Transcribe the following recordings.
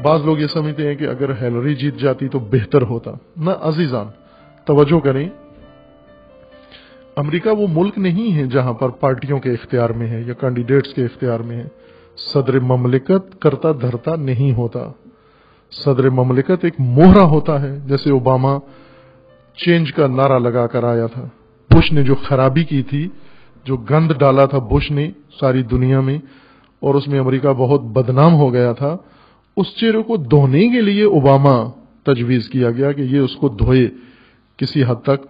بعض لوگ یہ سمجھتے ہیں کہ اگر ہیلری جیت جاتی تو بہتر ہوتا. نہ عزیزان، توجہ کریں، امریکہ وہ ملک نہیں ہے جہاں پر پارٹیوں کے اختیار میں ہے یا کینڈیڈیٹس کے اختیار میں ہے. صدر مملکت کرتا دھرتا نہیں ہوتا. صدر مملکت ایک مہرہ ہوتا ہے، جیسے اوباما چینج کا نعرہ لگا کر آیا تھا. بش نے جو خرابی کی تھی، جو گند ڈالا تھا بش نے ساری دنیا میں، اور اس میں امریکہ بہت بدنام ہو گیا تھا، اس چہرے کو دھونے کے لیے اوباما تجویز کیا گیا کہ یہ اس کو دھوئے، کسی حد تک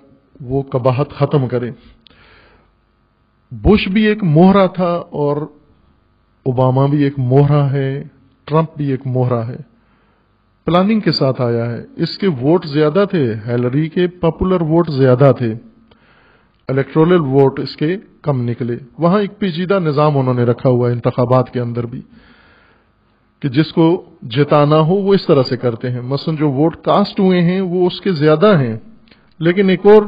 وہ قباحت ختم کرے. بش بھی ایک مہرہ تھا اور اوباما بھی ایک مہرہ ہے، ٹرمپ بھی ایک مہرہ ہے. پلاننگ کے ساتھ آیا ہے. اس کے ووٹ زیادہ تھے، ہیلری کے پاپولر ووٹ زیادہ تھے، الیکٹورل ووٹ اس کے کم نکلے. وہاں ایک پیچیدہ نظام انہوں نے رکھا ہوا ہے انتخابات کے اندر بھی، کہ جس کو جتانا ہو وہ اس طرح سے کرتے ہیں. مثلا جو ووٹ کاسٹ ہوئے ہیں وہ اس کے زیادہ ہیں، لیکن ایک اور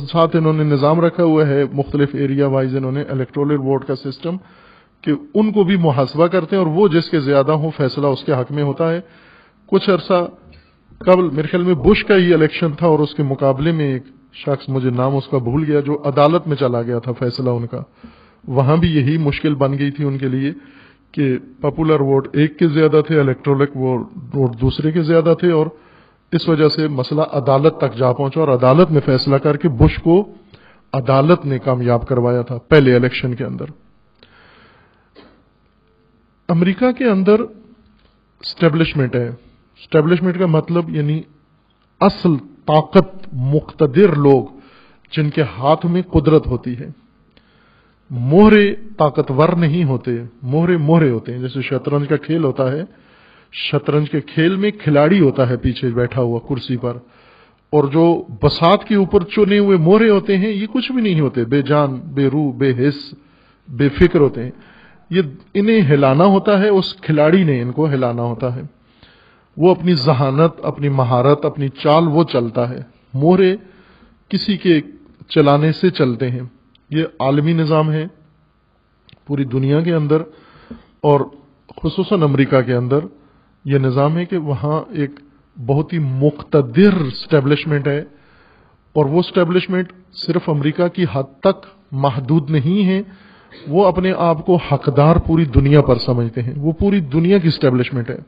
ساتھ انہوں نے نظام رکھا ہوا ہے، مختلف ایریا وائز انہوں نے الیکٹورل ووٹ کا سسٹم، کہ ان کو بھی محاسبہ کرتے ہیں اور وہ جس کے زیادہ ہوں فیصلہ اس کے حق میں ہوتا ہے. کچھ عرصہ قبل میرے خیال میں بش کا ہی الیکشن تھا اور اس کے مقابلے میں ایک شخص، مجھے نام اس کا بھول گیا، جو عدالت میں چلا گیا تھا فیصلہ ان کا. وہاں بھی یہی مشکل بن گئی تھی ان کے لیے کہ پاپولر ووٹ ایک کے زیادہ تھے، الیکٹرولک ووٹ دوسرے کے زیادہ تھے، اور اس وجہ سے مسئلہ عدالت تک جا پہنچا اور عدالت میں فیصلہ کر کے بش کو عدالت نے کامیاب کروایا تھا پہلے الیکشن کے اندر. امریکہ کے اندر اسٹیبلشمنٹ ہے. اسٹیبلشمنٹ کا مطلب یعنی اصل طاقت مقتدر لوگ جن کے ہاتھ میں قدرت ہوتی ہے. مہرے طاقتور نہیں ہوتے، مہرے ہوتے ہیں. جیسے شطرنج کا کھیل ہوتا ہے، شطرنج کے کھیل میں کھلاڑی ہوتا ہے پیچھے بیٹھا ہوا کرسی پر، اور جو بساط کے اوپر چنے ہوئے مہرے ہوتے ہیں یہ کچھ بھی نہیں ہوتے، بے جان، بے روح، بے حس، بے فکر ہوتے ہیں. یہ انہیں ہلانا ہوتا ہے، اس کھلاڑی نے ان کو ہلانا ہوتا ہے. وہ اپنی ذہانت، اپنی مہارت، اپنی چال وہ چلتا ہے. مہرے کسی کے چلانے سے چلتے ہیں. یہ عالمی نظام ہے پوری دنیا کے اندر، اور خصوصاً امریکہ کے اندر یہ نظام ہے کہ وہاں ایک بہت ہی مقتدر اسٹیبلشمنٹ ہے، اور وہ اسٹیبلشمنٹ صرف امریکہ کی حد تک محدود نہیں ہے. وہ اپنے آپ کو حقدار پوری دنیا پر سمجھتے ہیں. وہ پوری دنیا کی اسٹیبلشمنٹ ہے،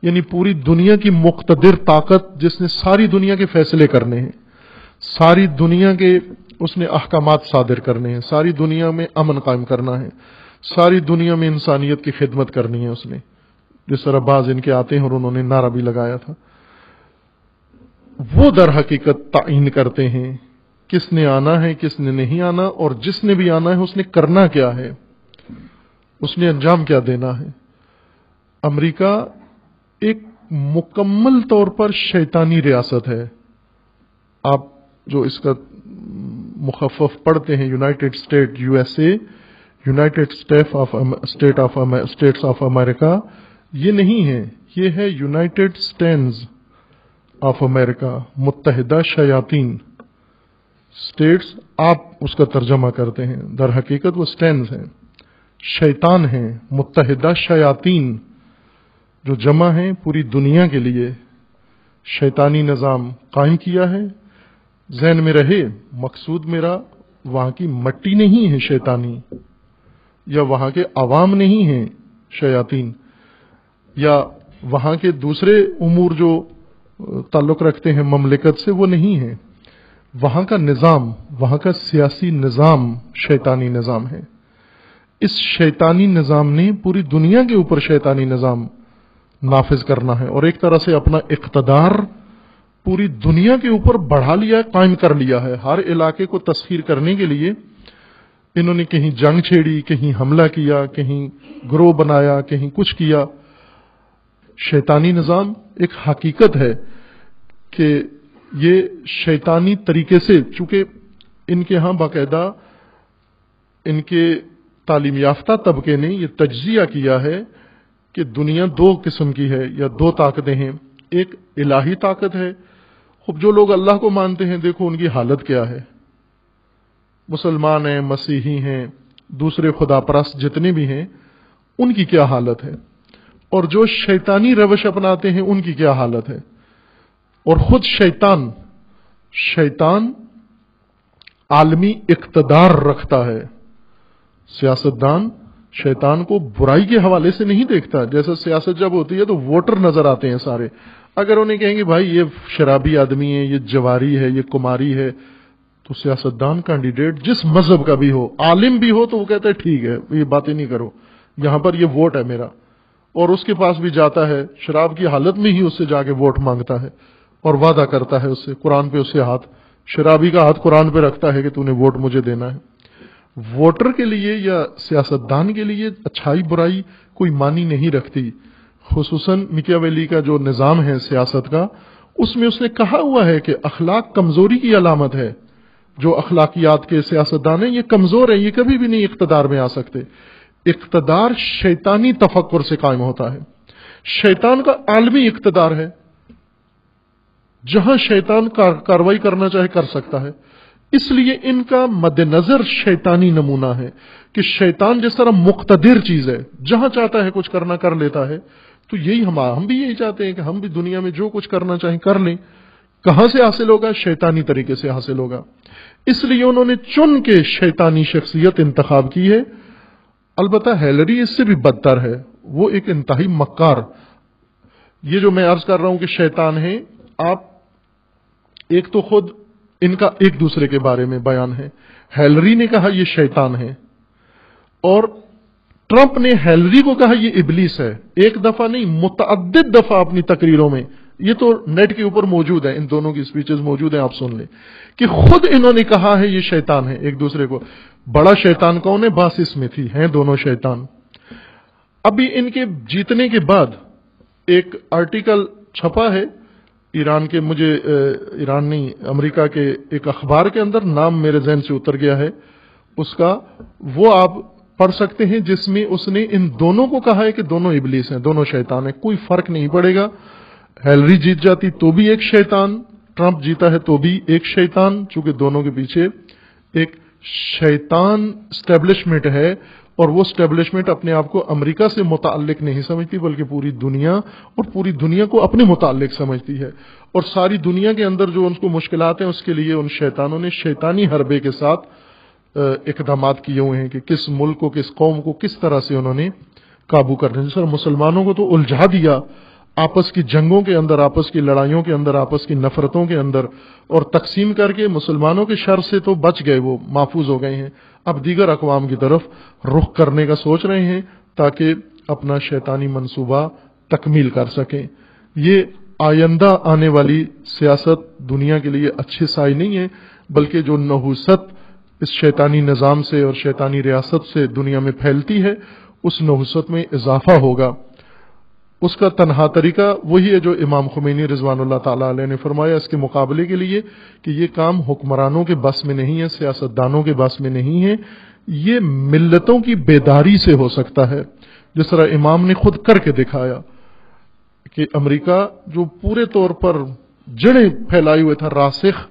یعنی پوری دنیا کی مقتدر طاقت جس نے ساری دنیا کے فیصلے کرنے ہیں، ساری دنیا کے اس نے احکامات صادر کرنے ہیں، ساری دنیا میں امن قائم کرنا ہے، ساری دنیا میں انسانیت کی خدمت کرنی ہے اس نے. جس طرح بعض ان کے آتے ہیں اور انہوں نے نعرہ بھی لگایا تھا. وہ در حقیقت تعین کرتے ہیں کس نے آنا ہے، کس نے نہیں آنا، اور جس نے بھی آنا ہے اس نے کرنا کیا ہے، اس نے انجام کیا دینا ہے. امریکہ ایک مکمل طور پر شیطانی ریاست ہے. آپ جو اس کا مخفف پڑھتے ہیں United state, U S A, United States of America, یہ نہیں ہے، یہ ہے یونائٹڈ اسٹینز آف امریکہ، متحدہ شیاطین. اسٹیٹس آپ اس کا ترجمہ کرتے ہیں، در حقیقت وہ اسٹینز ہیں، شیطان ہیں، متحدہ شیاطین جو جمع ہیں پوری دنیا کے لیے. شیطانی نظام قائم کیا ہے. ذہن میں رہے، مقصود میرا وہاں کی مٹی نہیں ہے شیطانی، یا وہاں کے عوام نہیں ہیں شیاطین، یا وہاں کے دوسرے امور جو تعلق رکھتے ہیں مملکت سے وہ نہیں ہیں. وہاں کا نظام، وہاں کا سیاسی نظام شیطانی نظام ہے. اس شیطانی نظام نے پوری دنیا کے اوپر شیطانی نظام نافذ کرنا ہے، اور ایک طرح سے اپنا اقتدار پوری دنیا کے اوپر بڑھا لیا ہے، قائم کر لیا ہے. ہر علاقے کو تسخیر کرنے کے لیے انہوں نے کہیں جنگ چھیڑی، کہیں حملہ کیا، کہیں گروہ بنایا، کہیں کچھ کیا. شیطانی نظام ایک حقیقت ہے کہ یہ شیطانی طریقے سے، چونکہ ان کے ہاں باقاعدہ ان کے تعلیم یافتہ طبقے نے یہ تجزیہ کیا ہے کہ دنیا دو قسم کی ہے یا دو طاقتیں ہیں. ایک الہی طاقت ہے. خب جو لوگ اللہ کو مانتے ہیں دیکھو ان کی حالت کیا ہے، مسلمان ہیں، مسیحی ہیں، دوسرے خدا پرست جتنے بھی ہیں، ان کی کیا حالت ہے. اور جو شیطانی روش اپناتے ہیں ان کی کیا حالت ہے. اور خود شیطان عالمی اقتدار رکھتا ہے. سیاستدان شیطان کو برائی کے حوالے سے نہیں دیکھتا. جیسے سیاست جب ہوتی ہے تو ووٹر نظر آتے ہیں سارے. اگر انہیں کہیں گے بھائی یہ شرابی آدمی ہے، یہ جواری ہے، یہ کماری ہے، تو سیاستدان کینڈیڈیٹ جس مذہب کا بھی ہو، عالم بھی ہو، تو وہ کہتا ہے ٹھیک ہے یہ باتیں نہیں کرو، یہاں پر یہ ووٹ ہے میرا. اور اس کے پاس بھی جاتا ہے، شراب کی حالت میں ہی اس سے جا کے ووٹ مانگتا ہے اور وعدہ کرتا ہے اس سے، قرآن پہ اس سے شرابی کا ہاتھ قرآن پہ رکھتا ہے کہ تو نے ووٹ مجھے دینا ہے. ووٹر کے لیے یا سیاستدان کے لیے اچھائی برائی کوئی معنی نہیں رکھتی. خصوصاً میکیاویلی کا جو نظام ہے سیاست کا، اس میں اس نے کہا ہوا ہے کہ اخلاق کمزوری کی علامت ہے. جو اخلاقیات کے سیاستدان ہیں یہ کمزور ہیں، یہ کبھی بھی نہیں اقتدار میں آ سکتے. اقتدار شیطانی تفکر سے قائم ہوتا ہے. شیطان کا عالمی اقتدار ہے، جہاں شیطان کاروائی کرنا چاہے کر سکتا ہے. اس لیے ان کا مد نظر شیطانی نمونہ ہے کہ شیطان جس طرح مقتدر چیز ہے، جہاں چاہتا ہے کچھ کرنا کر لیتا ہے. تو یہی ہم بھی یہی چاہتے ہیں کہ ہم بھی دنیا میں جو کچھ کرنا چاہیں کر لیں. کہاں سے حاصل ہوگا؟ شیطانی طریقے سے حاصل ہوگا. اس لیے انہوں نے چن کے شیطانی شخصیت انتخاب کی ہے. البتہ ہیلری اس سے بھی بدتر ہے، وہ ایک انتہائی مکار. یہ جو میں عرض کر رہا ہوں کہ شیطان ہے، آپ ایک تو خود ان کا ایک دوسرے کے بارے میں بیان ہے. ہیلری نے کہا یہ شیطان ہے، اور ٹرمپ نے ہیلری کو کہا یہ ابلیس ہے. ایک دفعہ نہیں، متعدد دفعہ اپنی تقریروں میں. یہ تو نیٹ کے اوپر موجود ہے، ان دونوں کی سپیچز موجود ہیں، آپ سن لیں کہ خود انہوں نے کہا ہے یہ شیطان ہے ایک دوسرے کو. بڑا شیطان کون ہے؟ باس اسمتھی ہیں دونوں شیطان. ابھی ان کے جیتنے کے بعد ایک آرٹیکل چھپا ہے ایران کے، مجھے ایران نہیں، امریکہ کے ایک اخبار کے اندر، نام میرے ذہن سے اتر گیا ہے اس کا، وہ آپ پڑھ سکتے ہیں، جس میں اس نے ان دونوں کو کہا ہے کہ دونوں ابلیس ہیں، دونوں شیطان ہیں، کوئی فرق نہیں پڑے گا. ہیلری جیت جاتی تو بھی ایک شیطان، ٹرمپ جیتا ہے تو بھی ایک شیطان، چونکہ دونوں کے پیچھے ایک شیطان اسٹیبلشمنٹ ہے. اور وہ اسٹیبلشمنٹ اپنے آپ کو امریکہ سے متعلق نہیں سمجھتی، بلکہ پوری دنیا، اور پوری دنیا کو اپنے متعلق سمجھتی ہے. اور ساری دنیا کے اندر جو ان کو مشکلات ہیں، اس کے لیے ان شیطانوں نے شیطانی حربے کے ساتھ اقدامات کیے ہوئے ہیں کہ کس ملک کو، کس قوم کو کس طرح سے انہوں نے قابو کرنا. جس طرح مسلمانوں کو تو الجھا دیا آپس کی جنگوں کے اندر، آپس کی لڑائیوں کے اندر، آپس کی نفرتوں کے اندر، اور تقسیم کر کے مسلمانوں کے شر سے تو بچ گئے، وہ محفوظ ہو گئے ہیں. اب دیگر اقوام کی طرف رخ کرنے کا سوچ رہے ہیں تاکہ اپنا شیطانی منصوبہ تکمیل کر سکیں. یہ آئندہ آنے والی سیاست دنیا کے لیے اچھی سائے نہیں ہے، بلکہ جو نحوست اس شیطانی نظام سے اور شیطانی ریاست سے دنیا میں پھیلتی ہے، اس نحوست میں اضافہ ہوگا. اس کا تنہا طریقہ وہی ہے جو امام خمینی رضوان اللہ تعالیٰ علیہ نے فرمایا اس کے مقابلے کے لیے، کہ یہ کام حکمرانوں کے بس میں نہیں ہے، سیاستدانوں کے بس میں نہیں ہے، یہ ملتوں کی بیداری سے ہو سکتا ہے. جس طرح امام نے خود کر کے دکھایا کہ امریکہ جو پورے طور پر جڑیں پھیلائے ہوئے تھا، راسخ،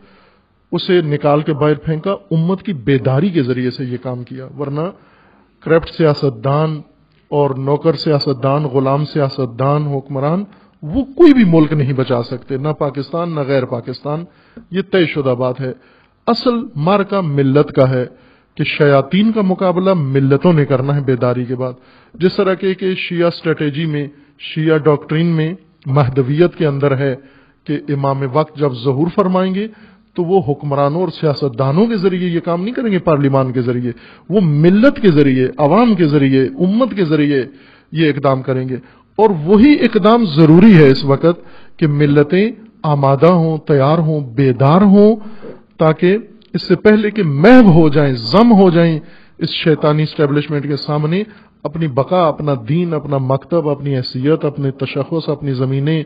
اسے نکال کے باہر پھینکا، امت کی بیداری کے ذریعے سے یہ کام کیا. ورنہ کرپٹ سیاستدان اور نوکر سیاستدان، غلام سیاستدان، حکمران، وہ کوئی بھی ملک نہیں بچا سکتے، نہ پاکستان نہ غیر پاکستان. یہ طے شدہ بات ہے. اصل مارکا ملت کا ہے کہ شیاطین کا مقابلہ ملتوں نے کرنا ہے بیداری کے بعد. جس طرح کہ شیعہ اسٹریٹجی میں، شیعہ ڈاکٹرین میں، مہدویت کے اندر ہے کہ امام وقت جب ظہور فرمائیں گے تو وہ حکمرانوں اور سیاستدانوں کے ذریعے یہ کام نہیں کریں گے، پارلیمان کے ذریعے، وہ ملت کے ذریعے، عوام کے ذریعے، امت کے ذریعے یہ اقدام کریں گے. اور وہی اقدام ضروری ہے اس وقت کہ ملتیں آمادہ ہوں، تیار ہوں، بیدار ہوں، تاکہ اس سے پہلے کہ محو ہو جائیں، ضم ہو جائیں اس شیطانی اسٹیبلشمنٹ کے سامنے، اپنی بقا، اپنا دین، اپنا مکتب، اپنی حیثیت، اپنے تشخص، اپنی زمینیں،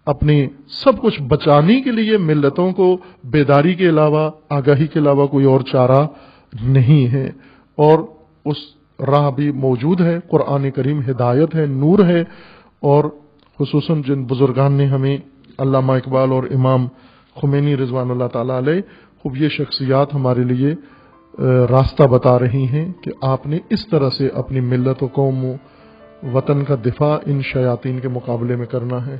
اپنی سب کچھ بچانے کے لیے ملتوں کو بیداری کے علاوہ، آگاہی کے علاوہ کوئی اور چارہ نہیں ہے. اور اس راہ بھی موجود ہے. قرآن کریم ہدایت ہے، نور ہے. اور خصوصاً جن بزرگان نے ہمیں، علامہ اقبال اور امام خمینی رضوان اللہ تعالیٰ علیہ، خوب یہ شخصیات ہمارے لیے راستہ بتا رہی ہیں کہ آپ نے اس طرح سے اپنی ملت و قوم وطن کا دفاع ان شیاطین کے مقابلے میں کرنا ہے.